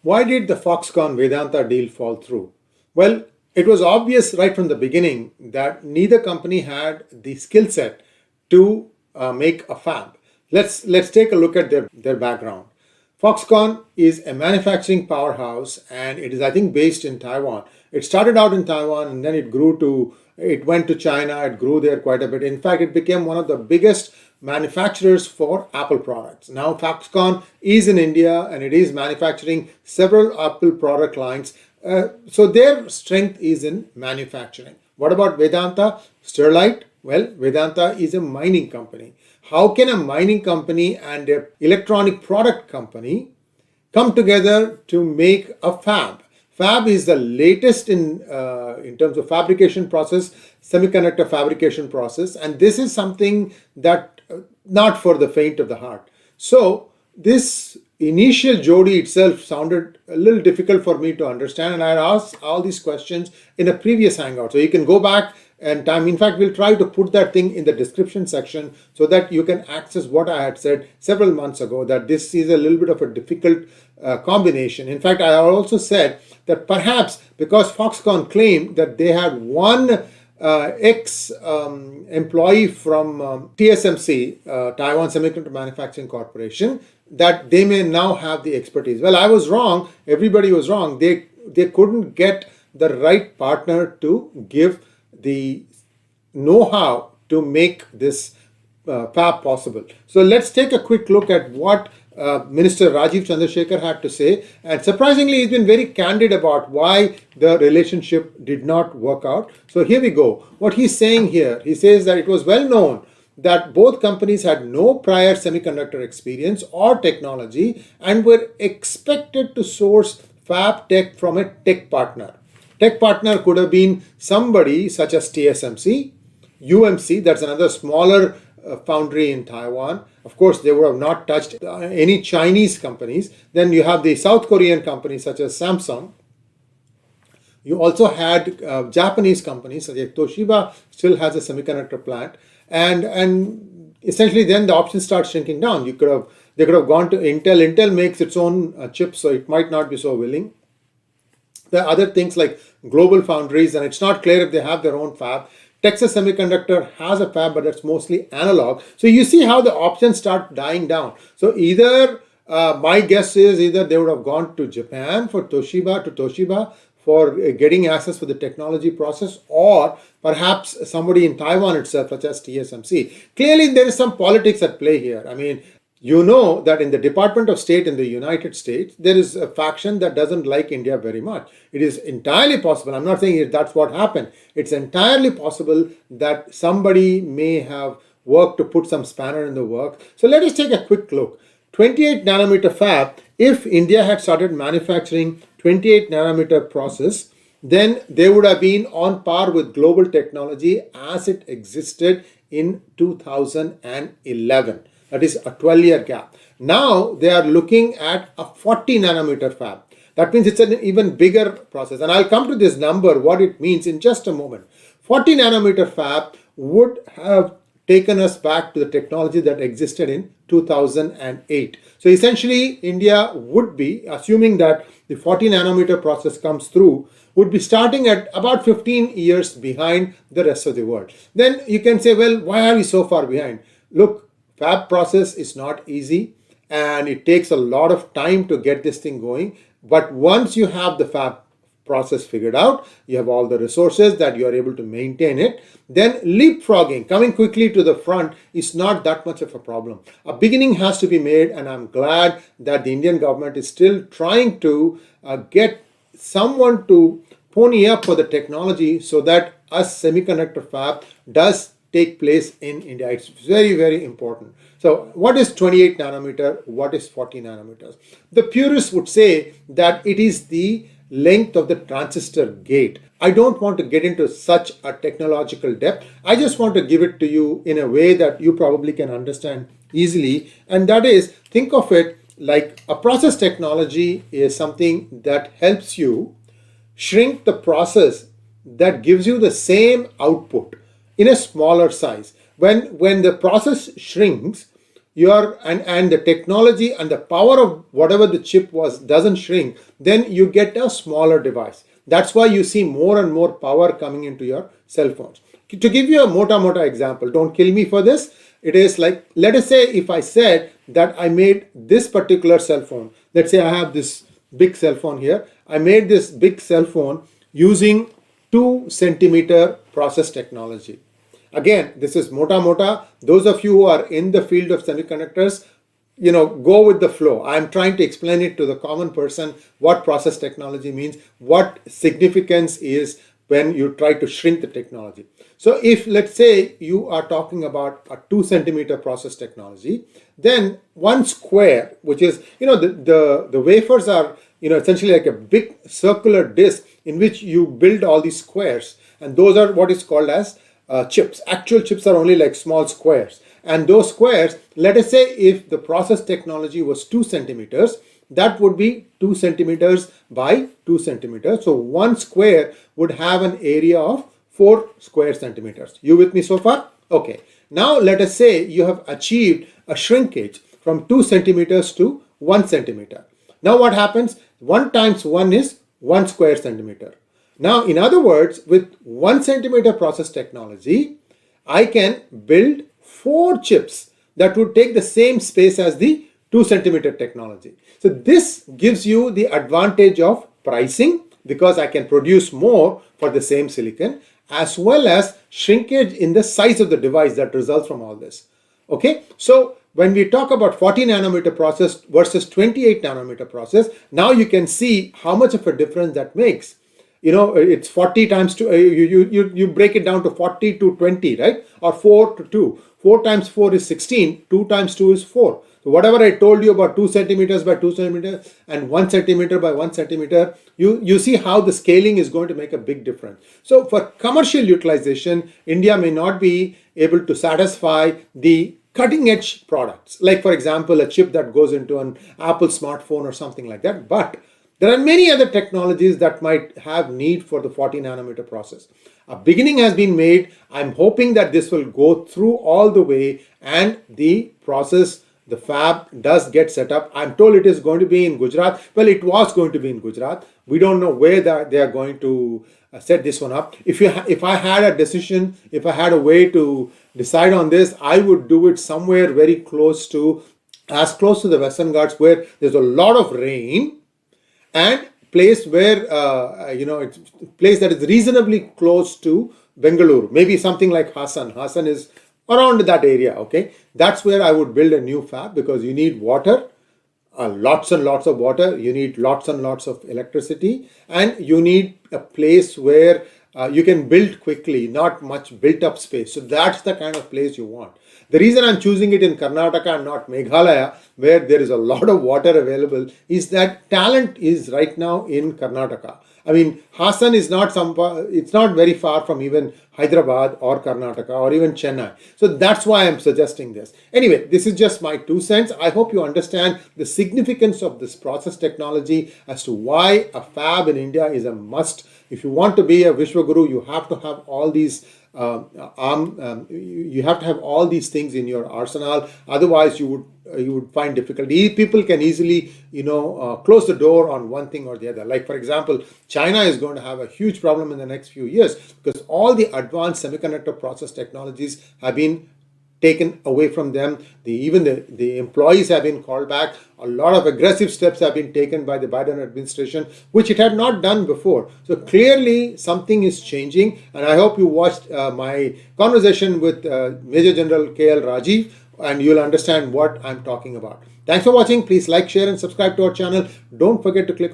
Why did the Foxconn-Vedanta deal fall through? Well, it was obvious right from the beginning that neither company had the skill set to make a fab. Let's take a look at their background. Foxconn is a manufacturing powerhouse and it is, I think, based in Taiwan. It started out in Taiwan and then it went to China, it grew there quite a bit. In fact, it became one of the biggest manufacturers for Apple products. Now Foxconn is in India and it is manufacturing several Apple product lines. So their strength is in manufacturing. What about Vedanta? Sterlite? Well, Vedanta is a mining company. How can a mining company and an electronic product company come together to make a fab? Fab is the latest in terms of fabrication process, semiconductor fabrication process, and this is something that not for the faint of the heart. So this initial Jodi itself sounded a little difficult for me to understand, and I asked all these questions in a previous hangout. So you can go back and time. In fact, we'll try to put that thing in the description section so that you can access what I had said several months ago, that this is a little bit of a difficult combination. In fact, I also said that perhaps because Foxconn claimed that they had one ex-employee from TSMC, Taiwan Semiconductor Manufacturing Corporation, that they may now have the expertise. Well, I was wrong. Everybody was wrong. They couldn't get the right partner to give the know-how to make this fab possible. So let's take a quick look at what Minister Rajiv Chandrasekhar had to say. And surprisingly, he's been very candid about why the relationship did not work out. So here we go. What he's saying here, he says that it was well known that both companies had no prior semiconductor experience or technology and were expected to source fab tech from a tech partner. Tech partner could have been somebody such as TSMC, UMC, that's another smaller foundry in Taiwan. Of course, they would have not touched any Chinese companies. Then you have the South Korean companies such as Samsung. You also had Japanese companies such as Toshiba still has a semiconductor plant. And essentially then the options start shrinking down. They could have gone to Intel. Intel makes its own chips, so it might not be so willing. There are other things like global foundries, and it's not clear if they have their own fab. Texas Semiconductor has a fab, but it's mostly analog. So you see how the options start dying down. So either, my guess is either they would have gone to Japan for Toshiba for getting access for the technology process, or perhaps somebody in Taiwan itself, such as TSMC. Clearly, there is some politics at play here. I mean, you know that in the Department of State in the United States, there is a faction that doesn't like India very much. It is entirely possible, I'm not saying that's what happened, it's entirely possible that somebody may have worked to put some spanner in the work. So let us take a quick look. 28 nanometer fab, if India had started manufacturing 28 nanometer process, then they would have been on par with global technology as it existed in 2011. That is a 12-year gap. Now they are looking at a 40 nanometer fab. That means it's an even bigger process. And I'll come to this number, what it means in just a moment. 40 nanometer fab would have taken us back to the technology that existed in 2008. So essentially, India would be, assuming that the 40 nanometer process comes through, would be starting at about 15 years behind the rest of the world. Then you can say, well, why are we so far behind? Look, fab process is not easy and it takes a lot of time to get this thing going. But once you have the fab process figured out, you have all the resources that you are able to maintain it, then leapfrogging, coming quickly to the front, is not that much of a problem. A beginning has to be made, and I'm glad that the Indian government is still trying to get someone to pony up for the technology so that a semiconductor fab does take place in India. It's very, very important. So what is 28 nanometer? What is 40 nanometers? The purists would say that it is the length of the transistor gate. I don't want to get into such a technological depth. I just want to give it to you in a way that you probably can understand easily. And that is, think of it like a process technology is something that helps you shrink the process that gives you the same output in a smaller size. When the process shrinks, and the technology and the power of whatever the chip was doesn't shrink, then you get a smaller device. That's why you see more and more power coming into your cell phones. To give you a mota example, don't kill me for this. It is like, let us say if I said that I made this particular cell phone. Let's say I have this big cell phone here. I made this big cell phone using 2 centimeter process technology. Again, this is mota. Those of you who are in the field of semiconductors, go with the flow. I'm trying to explain it to the common person what process technology means, what significance is when you try to shrink the technology. So if, let's say, you are talking about a 2 centimeter process technology, then 1 square, which is, the wafers are, essentially like a big circular disc in which you build all these squares, and those are what is called as chips. Actual chips are only like small squares. And those squares, let us say if the process technology was 2 centimeters, that would be 2 centimeters by 2 centimeters. So 1 square would have an area of 4 square centimeters. You with me so far? Okay. Now let us say you have achieved a shrinkage from 2 centimeters to 1 centimeter. Now what happens? 1 times 1 is 1 square centimeter. Now, in other words, with 1 centimeter process technology, I can build 4 chips that would take the same space as the 2 centimeter technology. So this gives you the advantage of pricing because I can produce more for the same silicon, as well as shrinkage in the size of the device that results from all this. Okay, so when we talk about 40 nanometer process versus 28 nanometer process, now you can see how much of a difference that makes. It's 40 times 2, you break it down to 40 to 20, right? Or 4 to 2. 4 times 4 is 16, 2 times 2 is 4. So whatever I told you about 2 centimeters by 2 centimeters and 1 centimeter by 1 centimeter, you see how the scaling is going to make a big difference. So for commercial utilization, India may not be able to satisfy the cutting edge products, like for example, a chip that goes into an Apple smartphone or something like that. But there are many other technologies that might have need for the 40 nanometer process. A beginning has been made. I'm hoping that this will go through all the way and the process, the fab does get set up. I'm told it is going to be in Gujarat. Well, it was going to be in Gujarat. We don't know where they are going to set this one up. If I had a decision, if I had a way to decide on this, I would do it somewhere very close to the Western Ghats where there's a lot of rain, and place where it's a place that is reasonably close to Bengaluru, maybe something like Hassan. Hassan is around that area. Okay, that's where I would build a new fab because you need water, lots and lots of water. You need lots and lots of electricity, and you need a place where you can build quickly, not much built up space. So that's the kind of place you want. The reason I'm choosing it in Karnataka and not Meghalaya, where there is a lot of water available, is that talent is right now in Karnataka. I mean, Hassan is it's not very far from even Hyderabad or Karnataka or even Chennai. So that's why I'm suggesting this. Anyway, this is just my 2 cents. I hope you understand the significance of this process technology as to why a fab in India is a must. If you want to be a Vishwaguru, you have to have all these you have to have all these things in your arsenal. Otherwise, you would find difficulty. People can easily, close the door on one thing or the other. Like for example, China is going to have a huge problem in the next few years because all the advanced semiconductor process technologies have been taken away from them. Even the employees have been called back. A lot of aggressive steps have been taken by the Biden administration, which it had not done before. So clearly something is changing, and I hope you watched my conversation with Major General KL Rajiv, and you'll understand what I'm talking about. Thanks for watching. Please like, share, and subscribe to our channel. Don't forget to click on